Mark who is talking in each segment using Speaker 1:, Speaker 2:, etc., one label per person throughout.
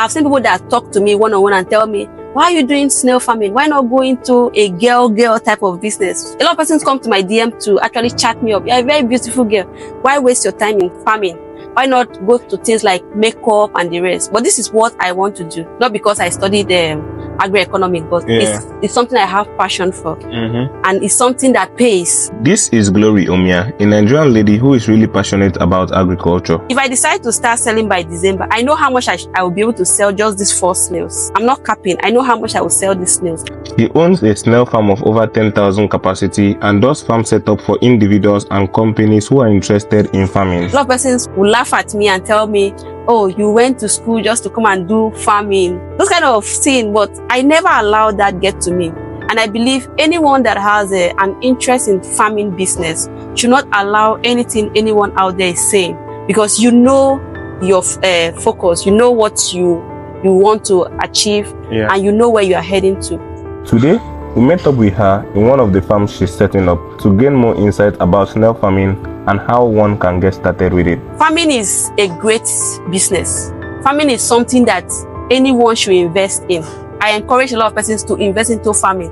Speaker 1: I've seen people that talk to me one-on-one and tell me, why are you doing snail farming? Why not go into a girl type of business? A lot of persons come to my DM to actually chat me up. You're a very beautiful girl. Why waste your time in farming? Why not go to things like makeup and the rest? But this is what I want to do. Not because I studied agroeconomics, but it's something I have passion for. And it's something that pays.
Speaker 2: This is Glory Omia, a Nigerian lady who is really passionate about agriculture.
Speaker 1: If I decide to start selling by December, I know how much I will be able to sell just these 4 snails. I'm not capping. I know how much I will sell these snails.
Speaker 2: She owns a snail farm of over 10,000 capacity and does farm setup for individuals and companies who are interested in farming.
Speaker 1: A lot of persons will laugh at me and tell me, oh, you went to school just to come and do farming. Those kind of thing, but I never allowed that get to me. And I believe anyone that has an interest in farming business should not allow anything anyone out there is saying, because you know your focus, you know what you want to achieve, and you know where you are heading to.
Speaker 2: Today, we met up with her in one of the farms she's setting up to gain more insight about snail farming and how one can get started with it. Farming
Speaker 1: is a great business. Farming is something that anyone should invest in. I encourage a lot of persons to invest into farming.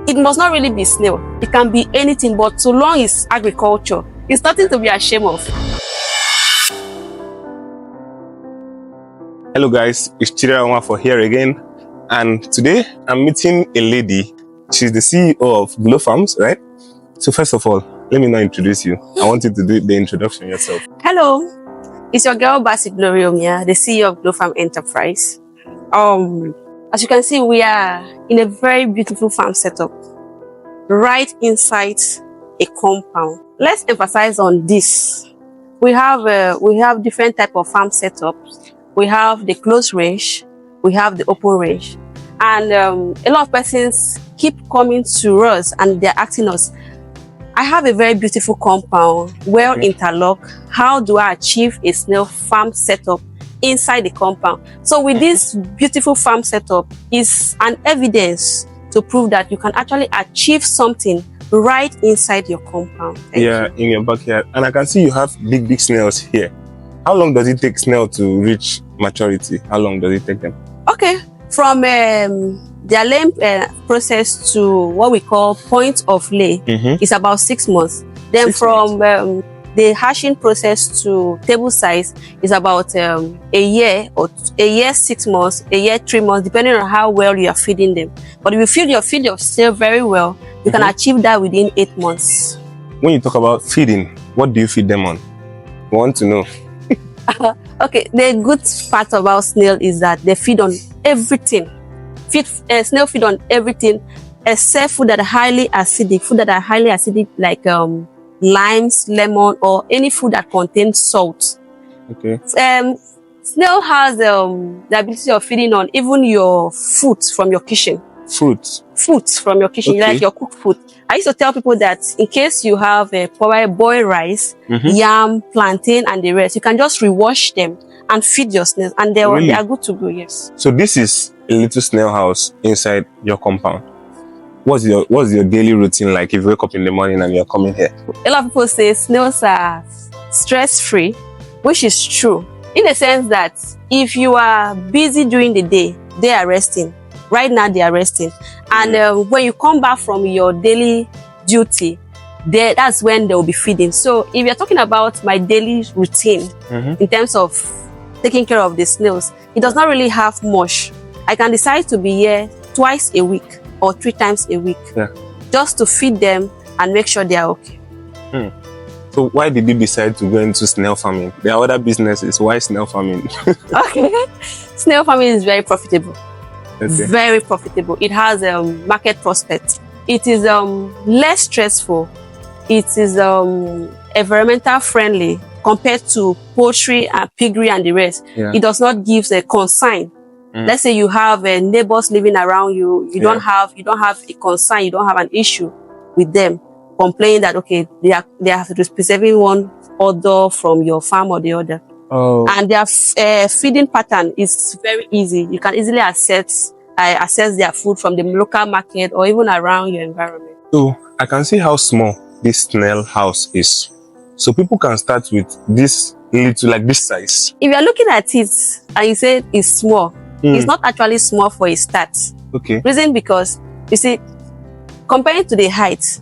Speaker 1: It must not really be snail. It can be anything, but so long it's agriculture, it's nothing to be ashamed of.
Speaker 2: Hello guys, it's Chidera Nwafor here again. And today I'm meeting a lady. She's the CEO of Glow Farms, right? So first of all, let me now introduce you. I want you to do the introduction yourself.
Speaker 1: Hello, it's your girl Glory Omia, the CEO of Glow Farm Enterprise. As you can see, we are in a very beautiful farm setup, right inside a compound. Let's emphasize on this. We have different type of farm setups. We have the closed range, we have the open range, and a lot of persons keep coming to us and they're asking us, I have a very beautiful compound, well interlocked. How do I achieve a snail farm setup inside the compound? So with this beautiful farm setup is an evidence to prove that you can actually achieve something right inside your compound.
Speaker 2: In your backyard. And I can see you have big snails here. How long does it take snail to reach maturity? How long does it take them?
Speaker 1: Okay, from their laying process to what we call point of lay is about 6 months. Then from the hatching process to table size is about a year, 6 months, a year, 3 months, depending on how well you are feeding them. But if you feed your snail very well, you can achieve that within 8 months.
Speaker 2: When you talk about feeding, what do you feed them on? We want to know.
Speaker 1: Okay, the good part about snail is that they feed on everything. Snail feed on everything except food that are highly acidic. Food that are highly acidic, like limes, lemon, or any food that contains salt.
Speaker 2: Okay.
Speaker 1: Snail has the ability of feeding on even your food from your kitchen.
Speaker 2: Fruits
Speaker 1: from your kitchen, like your cooked food. I used to tell people that in case you have boiled rice, yam, plantain, and the rest, you can just rewash them and feed your snails, and they are good to go. Yes.
Speaker 2: So this is a little snail house inside your compound. What's your daily routine like if you wake up in the morning and you're coming here?
Speaker 1: A lot of people say snails are stress-free, which is true in the sense that if you are busy during the day, they are resting. Right now they are resting, and when you come back from your daily duty, that's when they will be feeding. So if you're talking about my daily routine in terms of taking care of the snails, it does not really have much. I can decide to be here twice a week or 3 times a week, just to feed them and make sure they are okay.
Speaker 2: So why did you decide to go into snail farming? There are other businesses. Why snail farming?
Speaker 1: Okay, snail farming is very profitable. Very profitable. It has a market prospect. It is less stressful. It is environmental friendly compared to poultry and piggery and the rest. It does not give a consign. Let's say you have neighbors living around you. You don't have a consign. You don't have an issue with them complaining that okay they are preserving one odor from your farm or the other. And their feeding pattern is very easy. You can easily access their food from the local market or even around your environment.
Speaker 2: So I can see how small this snail house is. So people can start with this little, like this size?
Speaker 1: If you're looking at it and you say it's small, it's not actually small for a start.
Speaker 2: Okay.
Speaker 1: Reason because, you see, comparing to the height,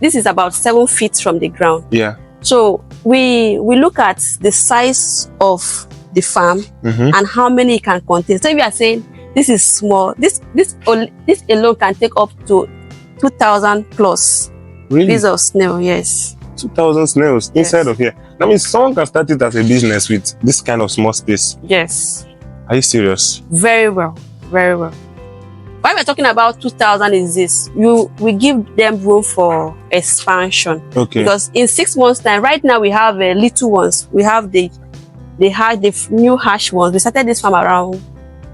Speaker 1: this is about 7 feet from the ground.
Speaker 2: Yeah.
Speaker 1: So we look at the size of the farm and how many it can contain. So if you are saying this is small, this alone can take up to 2,000 plus pieces of snail. Yes.
Speaker 2: 2,000 snails inside of here. That means someone can start it as a business with this kind of small space.
Speaker 1: Yes.
Speaker 2: Are you serious?
Speaker 1: Very well. Very well. Why we're talking about 2,000 is this: we give them room for expansion. Okay. Because in 6 months' time, right now we have little ones. We have the new hatch ones. We started this farm around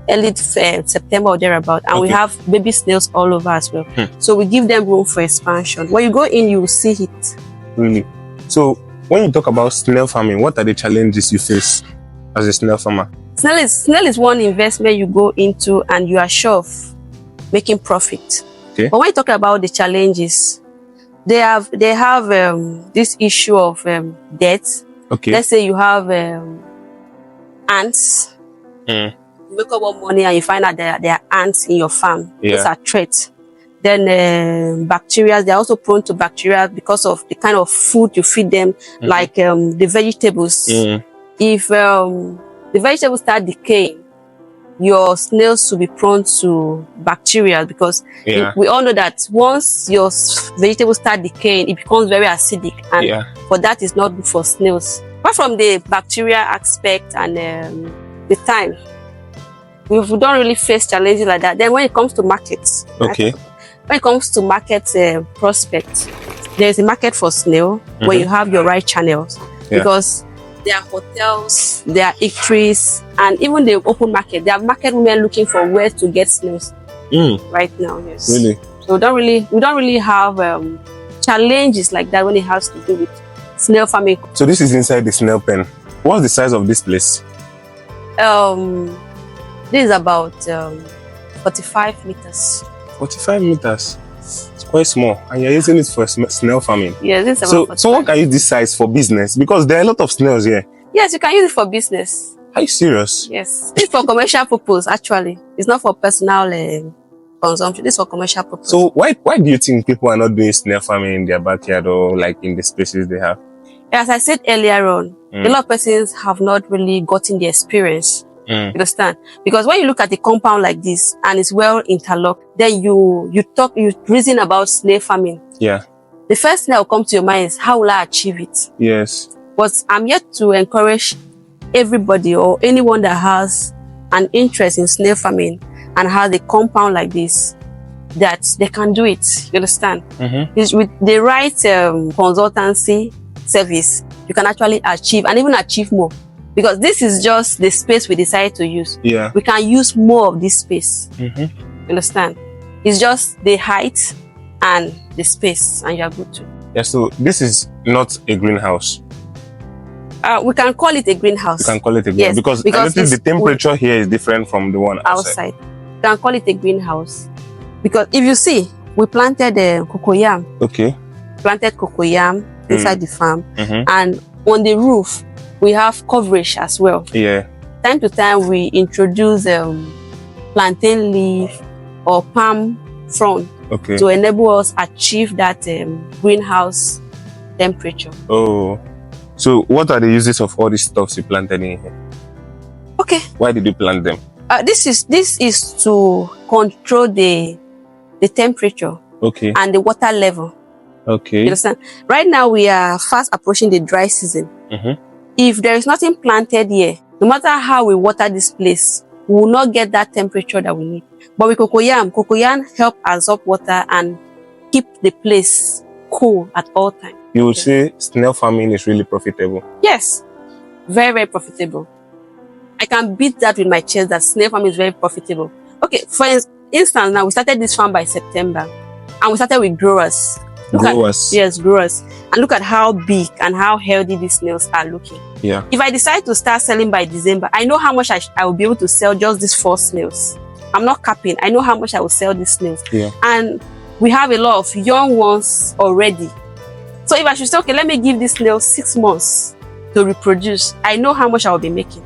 Speaker 1: early September or thereabout, and we have baby snails all over as well. So we give them room for expansion. When you go in, you will see it.
Speaker 2: Really? So when you talk about snail farming, what are the challenges you face as a snail farmer?
Speaker 1: Snail is one investment you go into and you are sure of making profit. Okay. But when you talk about the challenges, they have this issue of debt. Okay. Let's say you have ants. You wake up one morning and you find out there are ants in your farm. Yeah. Those are threats. Then bacteria, they're also prone to bacteria because of the kind of food you feed them, like the vegetables. If the vegetables start decaying, your snails will be prone to bacteria because we all know that once your vegetables start decaying, it becomes very acidic, and for that is not good for snails. Apart from the bacteria aspect and the time, we don't really face challenges like that. Then when it comes to markets, when it comes to market prospects, there's a market for snail where you have your right channels, because there are hotels, there are eateries, and even the open market. There are market women looking for where to get snails right now. Yes. Really? So we don't really have challenges like that when it has to do with snail farming.
Speaker 2: So this is inside the snail pen. What's the size of this place?
Speaker 1: This is about 45 meters.
Speaker 2: 45 meters. It's quite small, and you're using it for snail farming.
Speaker 1: Yes, this is about
Speaker 2: someone can use this size for business, because there are a lot of snails here.
Speaker 1: Yes, you can use it for business.
Speaker 2: Are you serious?
Speaker 1: Yes, it's for commercial purpose. Actually, it's not for personal consumption. It's for commercial purpose.
Speaker 2: So why do you think people are not doing snail farming in their backyard or like in the spaces they have?
Speaker 1: As I said earlier on, a lot of persons have not really gotten the experience. You understand? Because when you look at the compound like this and it's well interlocked, then you reason about snail farming. Yeah. The first thing that will come to your mind is, how will I achieve it? Yes. But I'm here to encourage everybody or anyone that has an interest in snail farming and has a compound like this, that they can do it. You understand? It's with the right consultancy service, you can actually achieve, and even achieve more. Because this is just the space we decide to use. Yeah. We can use more of this space. You understand? It's just the height and the space, and you're good to.
Speaker 2: Yeah, so this is not a greenhouse.
Speaker 1: We can call it a greenhouse.
Speaker 2: You can call it a greenhouse. Yes, because I think the temperature here is different from the one outside.
Speaker 1: You can call it a greenhouse. Because if you see, we planted cocoyam. Okay. Planted cocoyam inside the farm. And on the roof, we have coverage as well. Yeah. Time to time, we introduce plantain leaf or palm frond to enable us achieve that greenhouse temperature. Oh.
Speaker 2: So what are the uses of all these stuffs you planted in here?
Speaker 1: Okay.
Speaker 2: Why did you plant them?
Speaker 1: This is to control the temperature and the water level. Okay. You understand? Right now, we are fast approaching the dry season. If there is nothing planted here, no matter how we water this place, we will not get that temperature that we need. But with cocoyam help absorb water and keep the place cool at all times.
Speaker 2: You would say snail farming is really profitable?
Speaker 1: Yes, very, very profitable. I can beat that with my chest that snail farming is very profitable. Okay, for instance, now we started this farm by September, and we started with growers. Growers. And look at how big and how healthy these snails are looking. Yeah. If I decide to start selling by December, I know how much I will be able to sell just these 4 snails. I'm not capping. I know how much I will sell these snails. Yeah. And we have a lot of young ones already. So if I should say, okay, let me give this snail 6 months to reproduce, I know how much I will be making.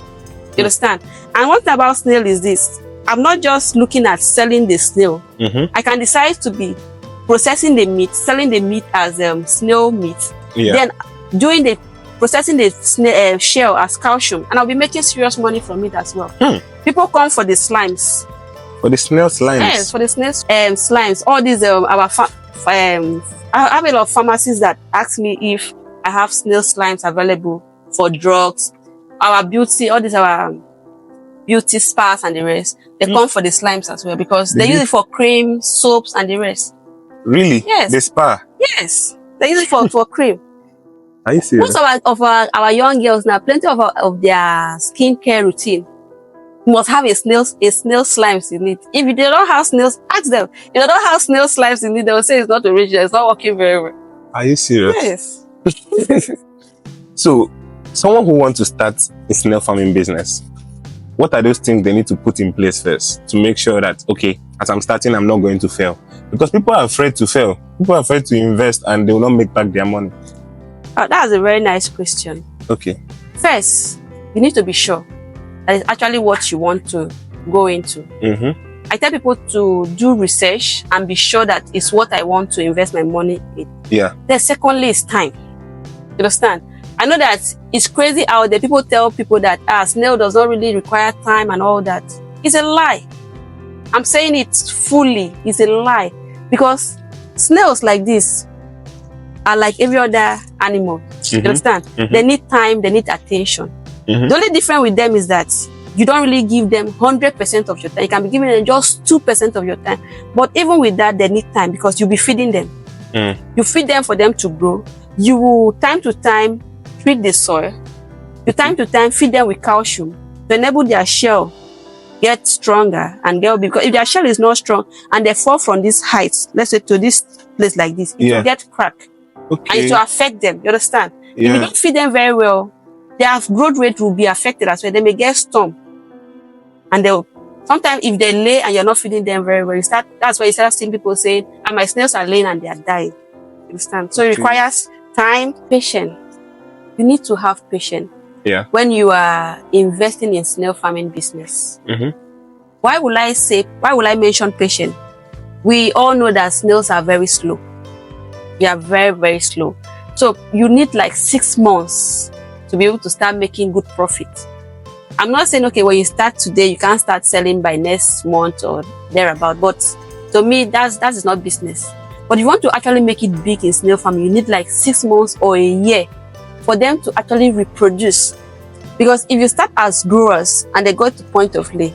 Speaker 1: You understand? And one thing about snail is this: I'm not just looking at selling the snail. I can decide to be processing the meat, selling the meat as snail meat, then doing the processing the snail shell as calcium, and I'll be making serious money from it as well. People come for the slimes.
Speaker 2: For the snail slimes?
Speaker 1: Yes, for the snail slimes. All these I have a lot of pharmacies that ask me if I have snail slimes available for drugs. Our beauty, all these our beauty spas and the rest, they come for the slimes as well, because they use it for cream, soaps, and the rest.
Speaker 2: Really?
Speaker 1: Yes.
Speaker 2: The spa?
Speaker 1: Yes, they use it for cream.
Speaker 2: Are you serious?
Speaker 1: Most of our young girls now, plenty of their skincare routine must have a snail slimes in it. If they don't have snails, ask them. If they don't have snail slimes in it, they will say it's not original, it's not working very well.
Speaker 2: Are you serious?
Speaker 1: Yes.
Speaker 2: So, someone who wants to start a snail farming business, what are those things they need to put in place first to make sure that, okay, as I'm starting, I'm not going to fail? Because people are afraid to fail. People are afraid to invest and they will not make back their money.
Speaker 1: That's a very nice question.
Speaker 2: Okay.
Speaker 1: First, you need to be sure that it's actually what you want to go into. I tell people to do research and be sure that it's what I want to invest my money in.
Speaker 2: Yeah.
Speaker 1: Then secondly is time. You understand? I know that it's crazy out there. People tell people that snail does not really require time and all that. It's a lie. I'm saying it fully. It's a lie. Because snails like this are like every other animal. You understand? They need time, they need attention. The only difference with them is that you don't really give them 100% of your time. You can be giving them just 2% of your time. But even with that, they need time because you'll be feeding them. You feed them for them to grow. You will, time to time, treat the soil. You time to time feed them with calcium to enable their shell get stronger and get, because if their shell is not strong and they fall from these heights, let's say to this place like this, it will get cracked. And it will affect them. You understand? If you don't feed them very well, their growth rate will be affected as well. They may get storm. And they'll sometimes if they lay and you're not feeding them very well, that's why you start seeing people saying, and my snails are laying and they are dying. You understand? So it requires time, patience. You need to have patience. When you are investing in snail farming business. Why will I mention patience? We all know that snails are very slow. They are very, very slow. So you need like 6 months to be able to start making good profit. I'm not saying, okay, when you start today, you can't start selling by next month or thereabout. But to me, that is not business. But if you want to actually make it big in snail farming, you need like 6 months or a year for them to actually reproduce. Because if you start as growers and they go to point of lay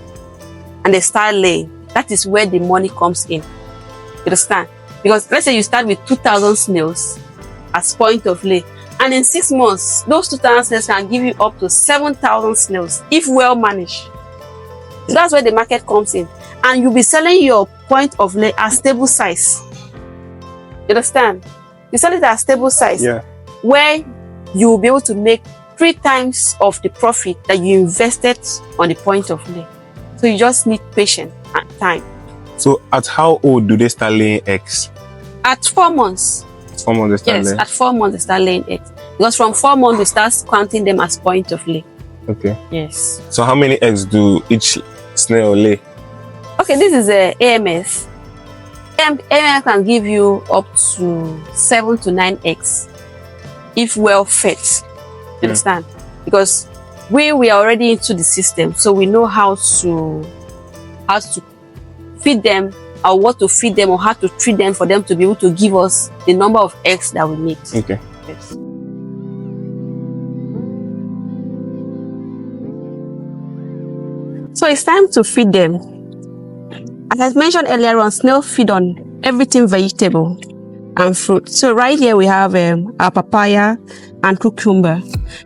Speaker 1: and they start laying, that is where the money comes in. You understand? Because let's say you start with 2,000 snails as point of lay, and in 6 months, those 2,000 snails can give you up to 7,000 snails if well managed. So that's where the market comes in. And you'll be selling your point of lay at stable size. You understand? You sell it at stable size, where you'll be able to make 3 times of the profit that you invested on the point of lay. So you just need patience and time.
Speaker 2: So at how old do they start laying eggs?
Speaker 1: At 4 months.
Speaker 2: 4 months they start laying?
Speaker 1: At 4 months they start laying eggs. Because from 4 months we start counting them as point of lay.
Speaker 2: Okay.
Speaker 1: Yes.
Speaker 2: So how many eggs do each snail lay?
Speaker 1: Okay, this is a AMS. AMS can give you up to 7 to 9 eggs if well fed. You understand? Because we are already into the system, so we know how to feed them, or what to feed them, or how to treat them for them to be able to give us the number of eggs that we need.
Speaker 2: Okay.
Speaker 1: Yes. So it's time to feed them. As I mentioned earlier on, snails feed on everything vegetable and fruit. So right here we have our papaya and cucumber.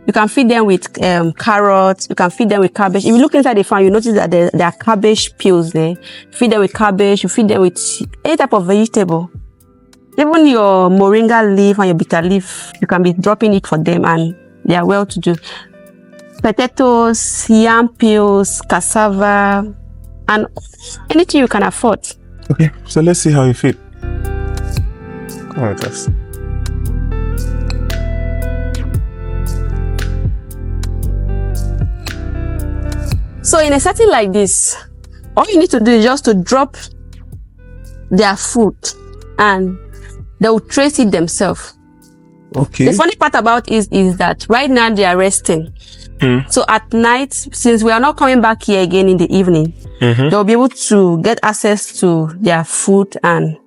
Speaker 1: You can feed them with carrots. You can feed them with cabbage. If you look inside the farm, you notice that there are cabbage peels there. Feed them with cabbage. You feed them with any type of vegetable. Even your moringa leaf and your bitter leaf, you can be dropping it for them and they are well to do. Potatoes, yam peels, cassava, and anything you can afford.
Speaker 2: Okay, so let's see how you feed. Come on, guys.
Speaker 1: So in a setting like this, all you need to do is just to drop their food and they will trace it themselves.
Speaker 2: Okay.
Speaker 1: The funny part about it is that right now they are resting. So at night, since we are not coming back here again in the evening, they'll be able to get access to their food and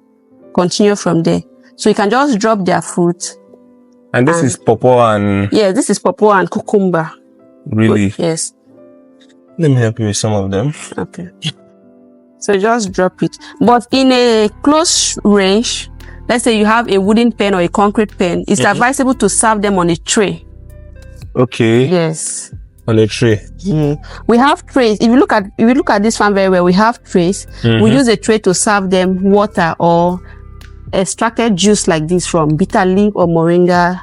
Speaker 1: continue from there. So you can just drop their food.
Speaker 2: And this is pawpaw and...
Speaker 1: Yeah, this is pawpaw and cucumber.
Speaker 2: Really?
Speaker 1: But, yes.
Speaker 2: Let me help you with some of them.
Speaker 1: Okay. So just drop it. But in a close range, let's say you have a wooden pen or a concrete pen, it's advisable to serve them on a tray.
Speaker 2: Okay.
Speaker 1: Yes.
Speaker 2: On a tray.
Speaker 1: We have trays. If you look at this farm very well, we have trays. We use a tray to serve them water or extracted juice like this from bitter leaf or moringa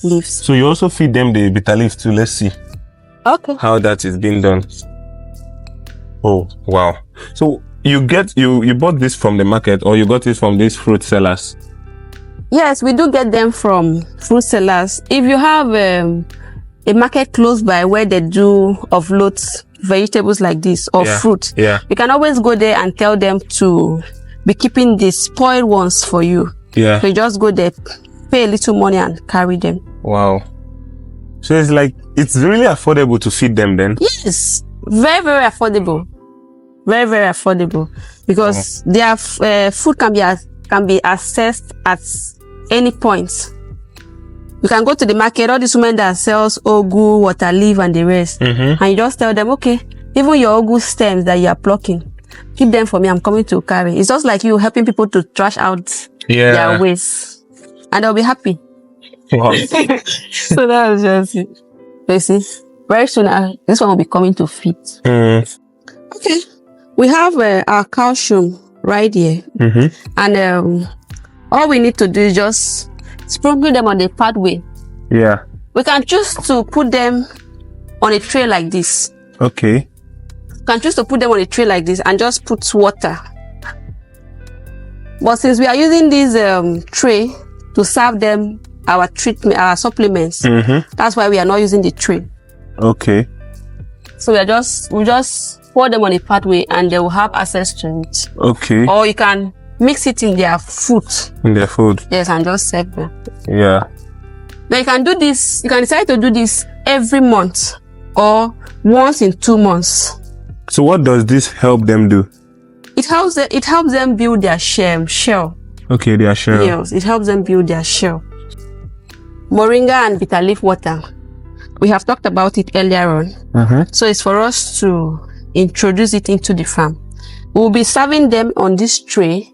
Speaker 1: leaves.
Speaker 2: So you also feed them the bitter leaf too. Let's see how that is being done. Oh wow. So you bought this from the market or you got it from these fruit sellers?
Speaker 1: Yes, we do get them from fruit sellers. If you have a market close by where they do offload vegetables like this or fruit, you can always go there and tell them to be keeping the spoiled ones for you. So you just go there, pay a little money and carry them. Wow.
Speaker 2: So it's like, it's really affordable to feed them then?
Speaker 1: Yes, very, very affordable. Very, very affordable. Because their food can be accessed at any point. You can go to the market, all these women that sells ogu, water leaf and the rest. And you just tell them, okay, even your ogu stems that you are plucking, keep them for me, I'm coming to carry. It's just like you helping people to trash out their waste. And they'll be happy.
Speaker 2: Wow.
Speaker 1: So that's just it. You see, very soon this one will be coming to feed. Okay. We have our calcium right here. And all we need to do is just sprinkle them on the pathway. We can choose to put them on a tray like this.
Speaker 2: Okay.
Speaker 1: You can choose to put them on a tray like this and just put water. But since we are using this tray to serve them our treatment, our supplements, that's why we are not using the tray.
Speaker 2: Okay.
Speaker 1: So we just pour them on a pathway and they will have access to it.
Speaker 2: Okay.
Speaker 1: Or you can mix it in their food.
Speaker 2: In their food.
Speaker 1: Yes, and just serve them.
Speaker 2: Yeah.
Speaker 1: Now you can do this, you can decide to do this every month or once in 2 months.
Speaker 2: So what does this help them do?
Speaker 1: It helps them build their shell.
Speaker 2: Okay, their shell.
Speaker 1: Yes, it helps them build their shell. Moringa and bitter leaf water. We have talked about it earlier on. So it's for us to introduce it into the farm. We'll be serving them on this tray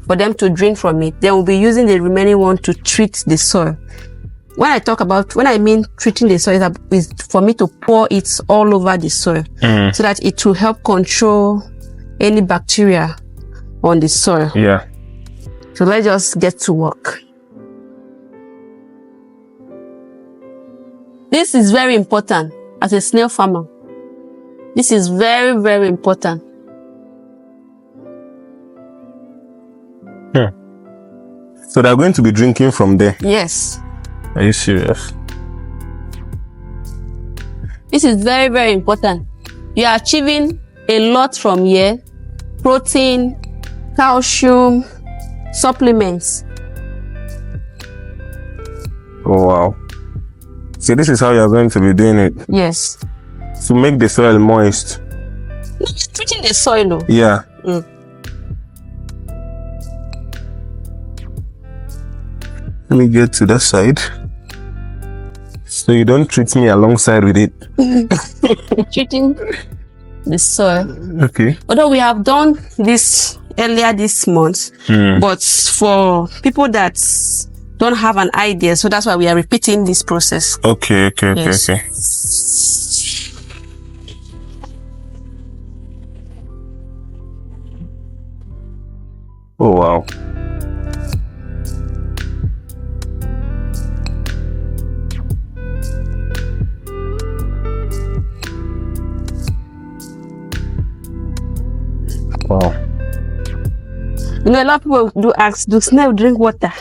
Speaker 1: for them to drink from it. Then we'll be using the remaining one to treat the soil. When I mean treating the soil, is for me to pour it all over the soil so that it will help control any bacteria on the soil.
Speaker 2: Yeah.
Speaker 1: So let's just get to work. This is very important as a snail farmer. This is very, very important.
Speaker 2: So they're going to be drinking from there?
Speaker 1: Yes.
Speaker 2: Are you serious?
Speaker 1: This is very, very important. You are achieving a lot from here. Protein, calcium, supplements.
Speaker 2: Oh, wow. So this is how you're going to be doing it?
Speaker 1: Yes.
Speaker 2: To make the soil moist?
Speaker 1: Not treating the soil, though.
Speaker 2: Yeah. Let me get to that side. So you don't treat me alongside with it?
Speaker 1: Treating the soil.
Speaker 2: Okay.
Speaker 1: Although we have done this earlier this month, but for people that don't have an idea, so that's why we are repeating this process.
Speaker 2: Okay.
Speaker 1: Yes.
Speaker 2: Oh, wow. Wow.
Speaker 1: You know, a lot of people do ask, do snails drink water?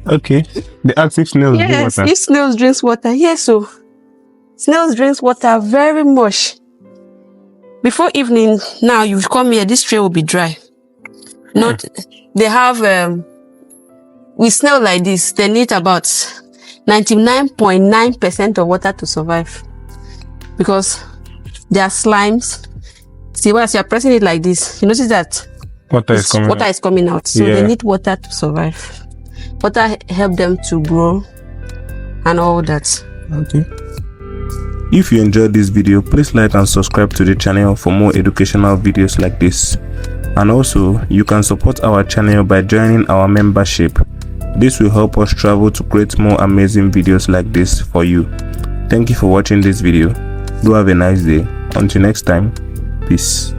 Speaker 2: Okay. They ask if snails drink water.
Speaker 1: If snails drink water, yes. So snails drink water very much. Before evening, now you come here, this tray will be dry. Not, they have, with snail like this, they need about 99.9% of water to survive. Because they are slimes. See, once you are pressing it like this, you notice that
Speaker 2: Water is
Speaker 1: coming out. So they need water to survive. Water help them to grow and all that.
Speaker 2: Okay. If you enjoyed this video, please like and subscribe to the channel for more educational videos like this. And also, you can support our channel by joining our membership. This will help us travel to create more amazing videos like this for you. Thank you for watching this video. Do have a nice day. Until next time, peace.